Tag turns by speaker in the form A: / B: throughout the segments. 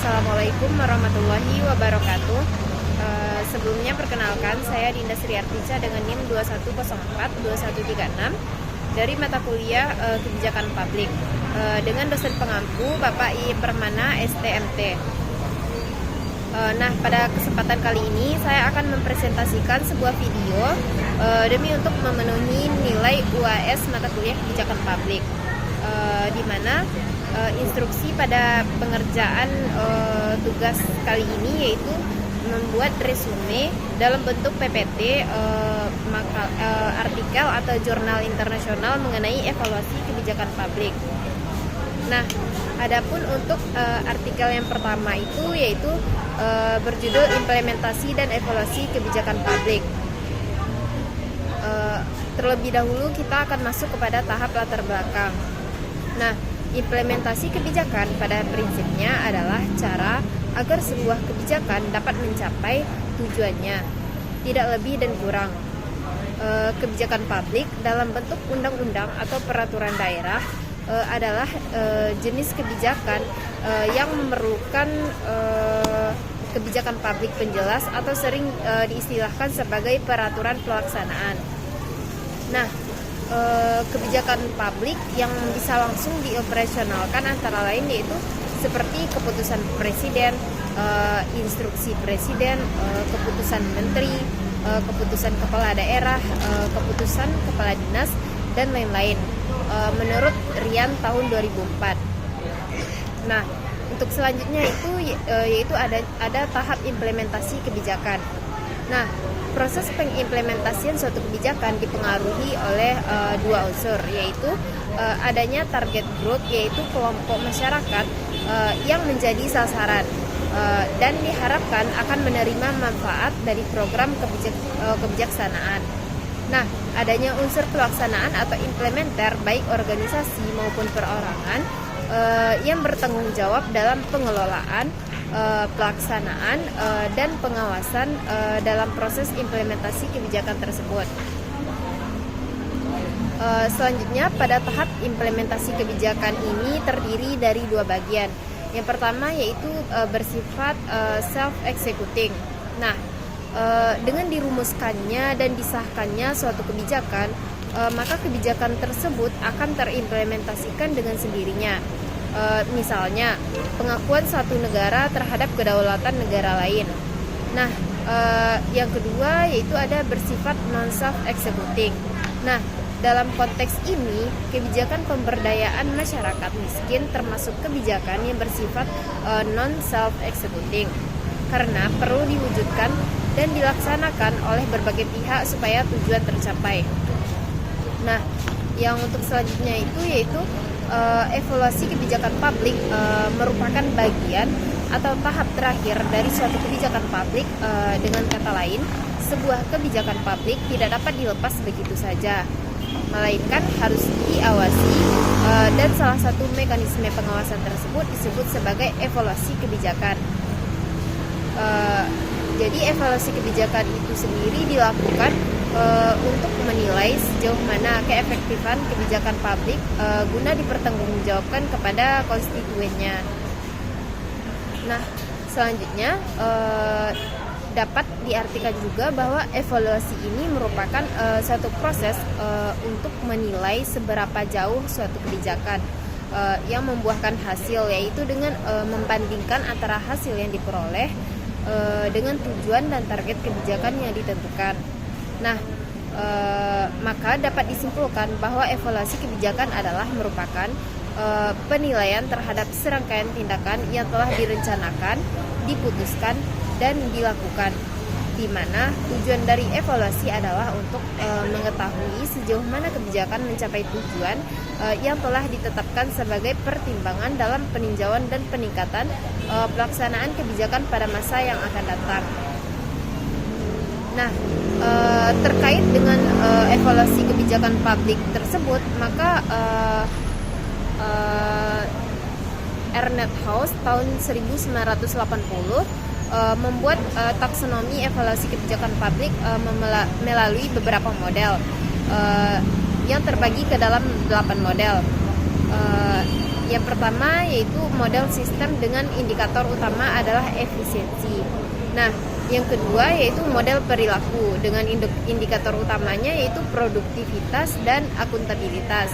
A: Assalamualaikum warahmatullahi wabarakatuh. Sebelumnya perkenalkan, saya Dinda Sri Artica dengan NIM 21042136 dari mata kuliah Kebijakan Publik dengan dosen pengampu Bapak I. Permana STMT. Nah, pada kesempatan kali ini saya akan mempresentasikan sebuah video demi untuk memenuhi nilai UAS mata kuliah Kebijakan Publik, di mana instruksi pada pengerjaan tugas kali ini yaitu membuat resume dalam bentuk PPT, artikel atau jurnal internasional mengenai evaluasi kebijakan publik. Nah, adapun untuk artikel yang pertama itu yaitu berjudul Implementasi dan Evaluasi Kebijakan Publik. Terlebih dahulu kita akan masuk kepada tahap latar belakang. Nah, implementasi kebijakan pada prinsipnya adalah cara agar sebuah kebijakan dapat mencapai tujuannya, tidak lebih dan kurang. Kebijakan publik dalam bentuk undang-undang atau peraturan daerah adalah jenis kebijakan yang memerlukan kebijakan publik penjelas atau sering diistilahkan sebagai peraturan pelaksanaan. Nah, kebijakan publik yang bisa langsung dioperasionalkan antara lain yaitu seperti keputusan presiden, instruksi presiden, keputusan menteri, keputusan kepala daerah, keputusan kepala dinas, dan lain-lain menurut Rian tahun 2004. Nah, untuk selanjutnya itu yaitu ada tahap implementasi kebijakan. Nah, proses pengimplementasian suatu kebijakan dipengaruhi oleh dua unsur, yaitu adanya target group, yaitu kelompok masyarakat yang menjadi sasaran dan diharapkan akan menerima manfaat dari program kebijaksanaan. Nah, adanya unsur pelaksanaan atau implementer baik organisasi maupun perorangan yang bertanggung jawab dalam pengelolaan, pelaksanaan dan pengawasan dalam proses implementasi kebijakan tersebut. Selanjutnya, pada tahap implementasi kebijakan ini terdiri dari dua bagian. Yang pertama yaitu bersifat self-executing. Nah, dengan dirumuskannya dan disahkannya suatu kebijakan, maka kebijakan tersebut akan terimplementasikan dengan sendirinya. Misalnya, pengakuan suatu negara terhadap kedaulatan negara lain. Nah, yang kedua yaitu ada bersifat non-self-executing. Nah, dalam konteks ini, kebijakan pemberdayaan masyarakat miskin termasuk kebijakan yang bersifat non-self-executing karena perlu diwujudkan dan dilaksanakan oleh berbagai pihak supaya tujuan tercapai. Nah, yang untuk selanjutnya itu yaitu evaluasi kebijakan publik merupakan bagian atau tahap terakhir dari suatu kebijakan publik. Dengan kata lain, sebuah kebijakan publik tidak dapat dilepas begitu saja, melainkan harus diawasi, dan salah satu mekanisme pengawasan tersebut disebut sebagai evaluasi kebijakan. Jadi evaluasi kebijakan itu sendiri dilakukan untuk menilai sejauh mana keefektifan kebijakan publik guna dipertanggungjawabkan kepada konstituennya. Nah, selanjutnya dapat diartikan juga bahwa evaluasi ini merupakan suatu proses untuk menilai seberapa jauh suatu kebijakan yang membuahkan hasil, yaitu dengan membandingkan antara hasil yang diperoleh dengan tujuan dan target kebijakan yang ditentukan. Nah, maka dapat disimpulkan bahwa evaluasi kebijakan adalah merupakan penilaian terhadap serangkaian tindakan yang telah direncanakan, diputuskan, dan dilakukan, di mana tujuan dari evaluasi adalah untuk mengetahui sejauh mana kebijakan mencapai tujuan yang telah ditetapkan sebagai pertimbangan dalam peninjauan dan peningkatan pelaksanaan kebijakan pada masa yang akan datang. Nah, terkait dengan evaluasi kebijakan publik tersebut, maka Ernest House tahun 1980 membuat taksonomi evaluasi kebijakan publik melalui beberapa model yang terbagi ke dalam 8 model. yang pertama yaitu model sistem dengan indikator utama adalah efisiensi. Nah, yang kedua yaitu model perilaku dengan indikator utamanya yaitu produktivitas dan akuntabilitas.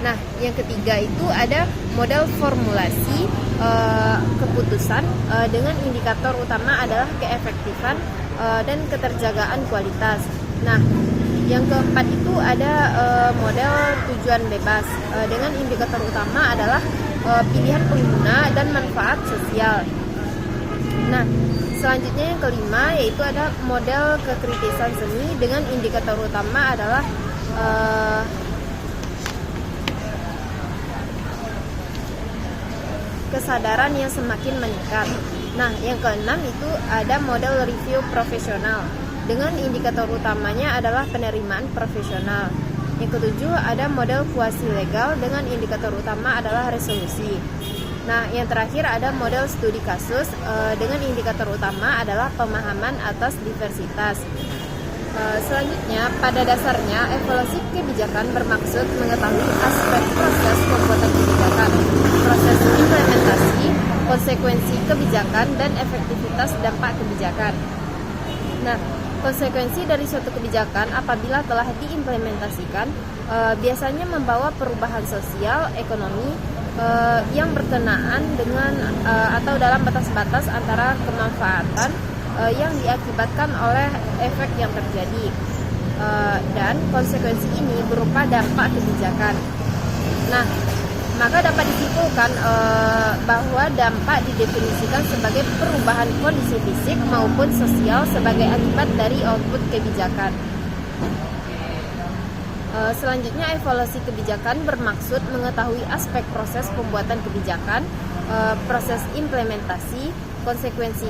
A: Nah, yang ketiga itu ada model formulasi keputusan dengan indikator utama adalah keefektifan dan keterjagaan kualitas. Nah, yang keempat itu ada model tujuan bebas dengan indikator utama adalah pilihan pengguna dan manfaat sosial. Nah, selanjutnya yang kelima yaitu ada model kekritisan seni dengan indikator utama adalah kesadaran yang semakin meningkat. Nah, yang keenam itu ada model review profesional dengan indikator utamanya adalah penerimaan profesional. Yang ketujuh ada model kuasi legal dengan indikator utama adalah resolusi. Nah, yang terakhir ada model studi kasus dengan indikator utama adalah pemahaman atas diversitas. Selanjutnya, pada dasarnya evaluasi kebijakan bermaksud mengetahui aspek proses pembuatan kebijakan, proses implementasi, konsekuensi kebijakan, dan efektivitas dampak kebijakan. Nah, konsekuensi dari suatu kebijakan apabila telah diimplementasikan biasanya membawa perubahan sosial, ekonomi yang berkenaan dengan atau dalam batas-batas antara kemanfaatan yang diakibatkan oleh efek yang terjadi dan konsekuensi ini berupa dampak kebijakan. Nah, maka dapat disimpulkan bahwa dampak didefinisikan sebagai perubahan kondisi fisik maupun sosial sebagai akibat dari output kebijakan. Selanjutnya, evaluasi kebijakan bermaksud mengetahui aspek proses pembuatan kebijakan, proses implementasi, konsekuensi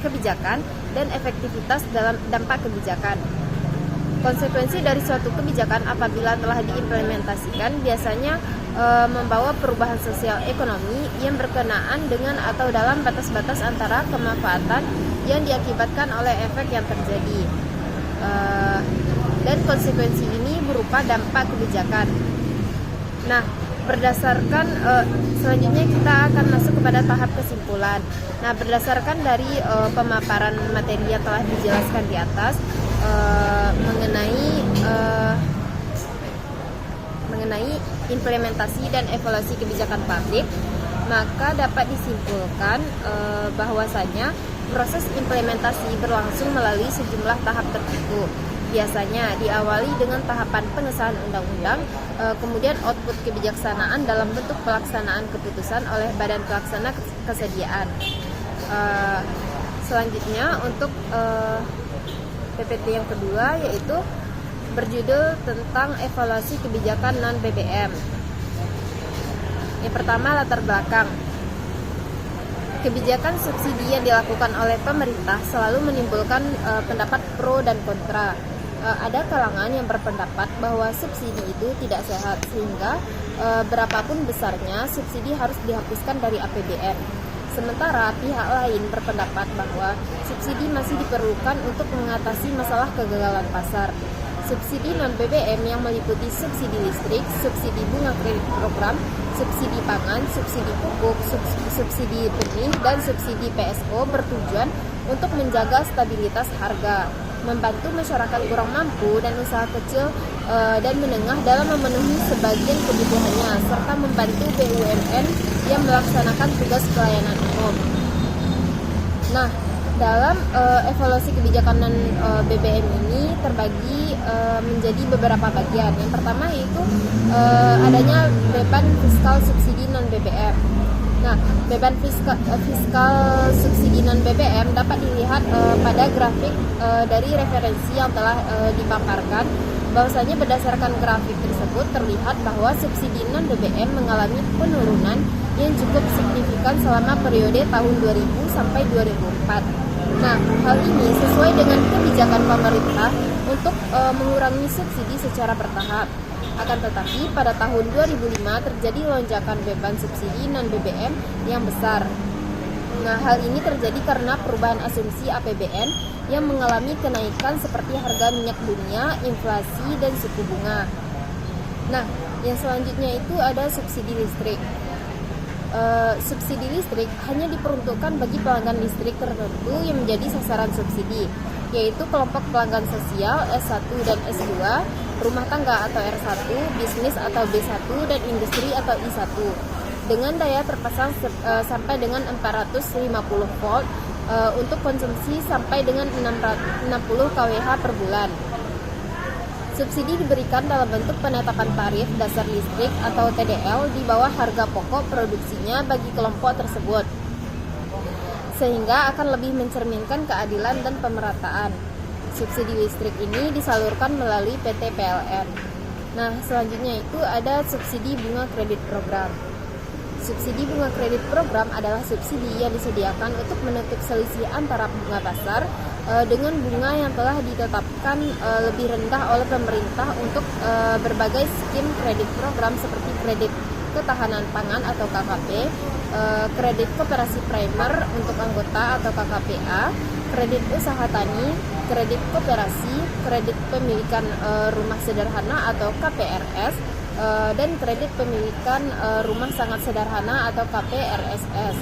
A: kebijakan, dan efektivitas dalam dampak kebijakan. Konsekuensi dari suatu kebijakan apabila telah diimplementasikan biasanya membawa perubahan sosial ekonomi yang berkenaan dengan atau dalam batas-batas antara kemanfaatan yang diakibatkan oleh efek yang terjadi. Dan konsekuensi ini berupa dampak kebijakan. Nah, berdasarkan selanjutnya kita akan masuk kepada tahap kesimpulan. Nah, berdasarkan dari pemaparan materi yang telah dijelaskan di atas mengenai implementasi dan evaluasi kebijakan publik, maka dapat disimpulkan bahwasanya proses implementasi berlangsung melalui sejumlah tahap tertentu. Biasanya diawali dengan tahapan pengesahan undang-undang, kemudian output kebijaksanaan dalam bentuk pelaksanaan keputusan oleh Badan Pelaksana Kesediaan. Selanjutnya untuk PPT yang kedua yaitu berjudul tentang evaluasi kebijakan non-BBM. Yang pertama, latar belakang. Kebijakan subsidi yang dilakukan oleh pemerintah selalu menimbulkan pendapat pro dan kontra. Ada kalangan yang berpendapat bahwa subsidi itu tidak sehat, sehingga berapapun besarnya subsidi harus dihapuskan dari APBN. Sementara pihak lain berpendapat bahwa subsidi masih diperlukan untuk mengatasi masalah kegagalan pasar. Subsidi non-BBM yang meliputi subsidi listrik, subsidi bunga kredit program, subsidi pangan, subsidi pupuk, subsidi benih, dan subsidi PSO bertujuan untuk menjaga stabilitas harga, membantu masyarakat kurang mampu dan usaha kecil dan menengah dalam memenuhi sebagian kebutuhannya, serta membantu BUMN yang melaksanakan tugas pelayanan umum. Nah, dalam evaluasi kebijakan BBM ini terbagi menjadi beberapa bagian. Yang pertama yaitu adanya beban fiskal subsidi non-BBM. Nah, beban fiskal subsidi non-BBM dapat dilihat pada grafik dari referensi yang telah dipaparkan, bahwasanya berdasarkan grafik tersebut terlihat bahwa subsidi non-BBM mengalami penurunan yang cukup signifikan selama periode tahun 2000 sampai 2004. Nah, hal ini sesuai dengan kebijakan pemerintah untuk mengurangi subsidi secara bertahap. Akan tetapi pada tahun 2005 terjadi lonjakan beban subsidi non-BBM yang besar. Nah, hal ini terjadi karena perubahan asumsi APBN yang mengalami kenaikan seperti harga minyak dunia, inflasi, dan suku bunga. Nah, yang selanjutnya itu ada subsidi listrik. Subsidi listrik hanya diperuntukkan bagi pelanggan listrik tertentu yang menjadi sasaran subsidi, yaitu kelompok pelanggan sosial S1 dan S2, rumah tangga atau R1, bisnis atau B1, dan industri atau I1, dengan daya terpasang sampai dengan 450 volt untuk konsumsi sampai dengan 60 kWh per bulan. Subsidi diberikan dalam bentuk penetapan tarif dasar listrik atau TDL di bawah harga pokok produksinya bagi kelompok tersebut, sehingga akan lebih mencerminkan keadilan dan pemerataan. Subsidi listrik ini disalurkan melalui PT PLN. Nah, selanjutnya itu ada subsidi bunga kredit program. Subsidi bunga kredit program adalah subsidi yang disediakan untuk menutup selisih antara bunga pasar dengan bunga yang telah ditetapkan lebih rendah oleh pemerintah untuk berbagai skim kredit program seperti kredit ketahanan pangan atau KKP, kredit koperasi primer untuk anggota atau KKPA, kredit usaha tani, kredit koperasi, kredit pemilikan rumah sederhana atau KPRS, dan kredit pemilikan rumah sangat sederhana atau KPRSS,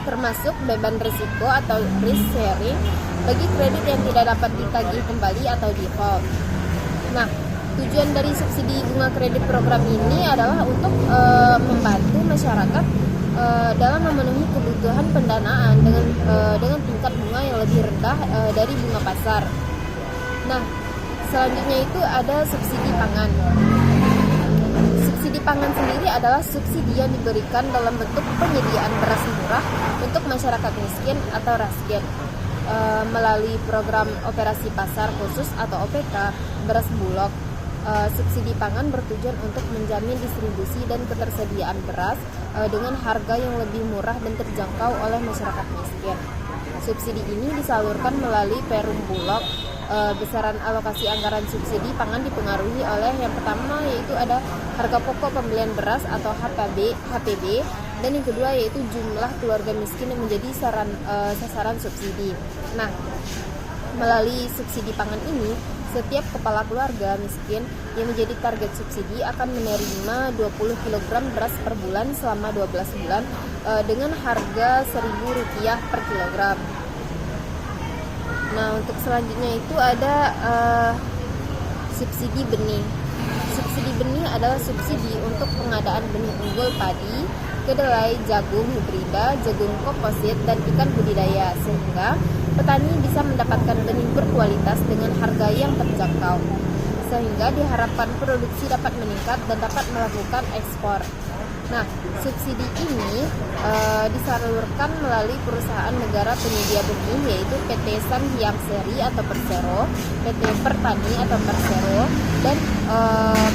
A: termasuk beban risiko atau risk sharing bagi kredit yang tidak dapat ditagih kembali atau default. Nah, tujuan dari subsidi bunga kredit program ini adalah untuk membantu masyarakat dalam memenuhi kebutuhan pendanaan dengan tingkat bunga yang lebih rendah dari bunga pasar. Nah, selanjutnya itu ada subsidi pangan. Subsidi pangan sendiri adalah subsidi yang diberikan dalam bentuk penyediaan beras murah untuk masyarakat miskin atau raskin melalui program operasi pasar khusus atau OPK beras bulog. Subsidi pangan bertujuan untuk menjamin distribusi dan ketersediaan beras dengan harga yang lebih murah dan terjangkau oleh masyarakat miskin. Subsidi ini disalurkan melalui Perum Bulog. Besaran alokasi anggaran subsidi pangan dipengaruhi oleh yang pertama yaitu ada harga pokok pembelian beras atau HPB, dan yang kedua yaitu jumlah keluarga miskin yang menjadi sasaran subsidi. Nah, melalui subsidi pangan ini, setiap kepala keluarga miskin yang menjadi target subsidi akan menerima 20 kg beras per bulan selama 12 bulan dengan harga Rp1.000 per kilogram. Nah, untuk selanjutnya itu ada subsidi benih. Subsidi benih adalah subsidi untuk pengadaan benih unggul padi, kedelai, jagung hibrida, jagung komposit, dan ikan budidaya, sehingga petani bisa mendapatkan benih berkualitas dengan harga yang terjangkau, sehingga diharapkan produksi dapat meningkat dan dapat melakukan ekspor. Nah, subsidi ini disalurkan melalui perusahaan negara penyedia benih yaitu PT Sanhyang Seri atau Persero, PT Pertani atau Persero, dan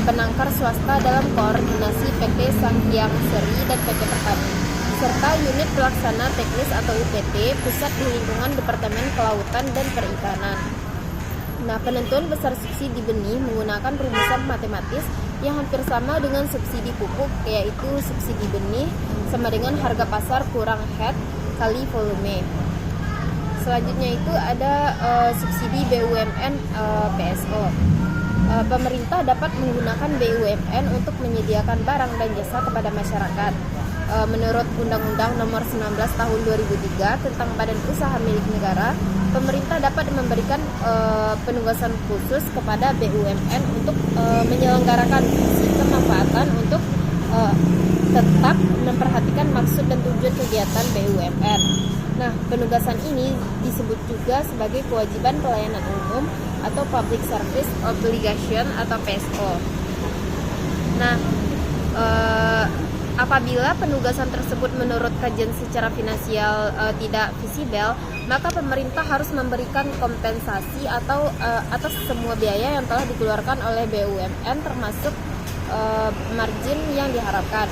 A: penangkar swasta dalam koordinasi PT Sanhyang Seri dan PT Pertani, serta unit pelaksana teknis atau UPT pusat di lingkungan Departemen Kelautan dan Perikanan. Nah, penentuan besar subsidi benih menggunakan rumusan matematis yang hampir sama dengan subsidi pupuk, yaitu subsidi benih sama dengan harga pasar kurang head kali volume. Selanjutnya itu ada subsidi BUMN PSO. Pemerintah dapat menggunakan BUMN untuk menyediakan barang dan jasa kepada masyarakat. Menurut Undang-Undang Nomor 19 Tahun 2003 tentang Badan Usaha Milik Negara, pemerintah dapat memberikan penugasan khusus kepada BUMN untuk menyelenggarakan fungsi kemanfaatan untuk tetap memperhatikan maksud dan tujuan kegiatan BUMN. Nah, penugasan ini disebut juga sebagai kewajiban pelayanan umum atau Public Service Obligation atau PSO. Nah, apabila penugasan tersebut menurut kajian secara finansial tidak visibel, maka pemerintah harus memberikan kompensasi atau atas semua biaya yang telah dikeluarkan oleh BUMN termasuk margin yang diharapkan.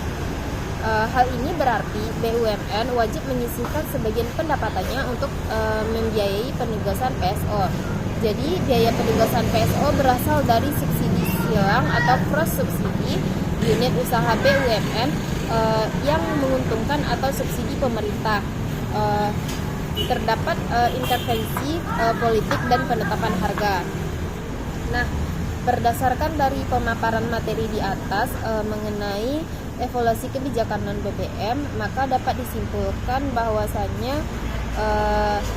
A: Hal ini berarti BUMN wajib menyisihkan sebagian pendapatannya untuk membiayai penugasan PSO. Jadi biaya penugasan PSO berasal dari subsidi silang atau cross subsidi unit usaha BUMN yang menguntungkan atau subsidi pemerintah. Terdapat intervensi politik dan penetapan harga. Nah, Berdasarkan dari pemaparan materi di atas mengenai evaluasi kebijakan non-BBM, maka dapat disimpulkan bahwasannya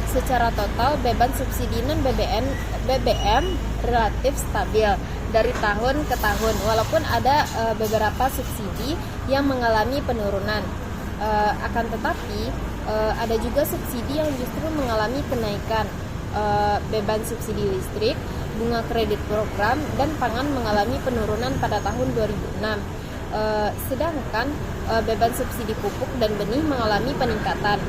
A: secara total beban subsidi non-BBM relatif stabil dari tahun ke tahun, walaupun ada beberapa subsidi yang mengalami penurunan. Akan tetapi ada juga subsidi yang justru mengalami kenaikan. Beban subsidi listrik, bunga kredit program, dan pangan mengalami penurunan pada tahun 2006. Sedangkan beban subsidi pupuk dan benih mengalami peningkatan.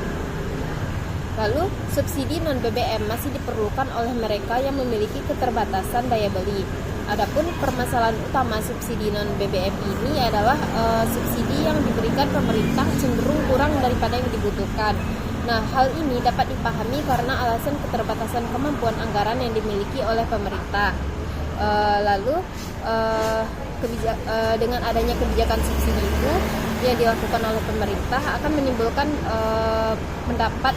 A: Lalu, subsidi non-BBM masih diperlukan oleh mereka yang memiliki keterbatasan daya beli. Adapun permasalahan utama subsidi non-BBM ini adalah subsidi yang diberikan pemerintah cenderung kurang daripada yang dibutuhkan. Nah, hal ini dapat dipahami karena alasan keterbatasan kemampuan anggaran yang dimiliki oleh pemerintah. Dengan adanya kebijakan subsidi itu yang dilakukan oleh pemerintah akan menimbulkan pendapat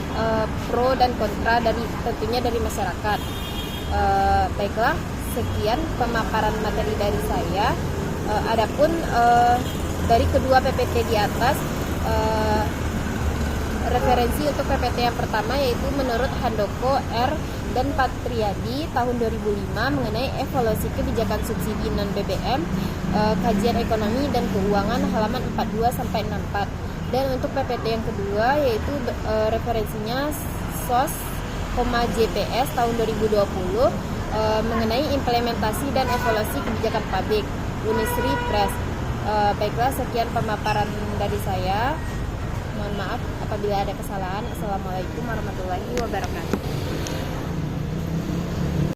A: pro dan kontra tentunya dari masyarakat. Baiklah, sekian pemaparan materi dari saya. Adapun dari kedua PPT di atas, referensi untuk PPT yang pertama yaitu menurut Handoko R dan Patriadi tahun 2005 mengenai evaluasi kebijakan subsidi non-BBM, kajian ekonomi dan keuangan halaman 42 sampai 64. Dan untuk PPT yang kedua yaitu referensinya SOS, JPS tahun 2020 mengenai implementasi dan evaluasi kebijakan publik Unisri Press. Baiklah, sekian pemaparan dari saya. Mohon maaf apabila ada kesalahan. Assalamualaikum warahmatullahi wabarakatuh.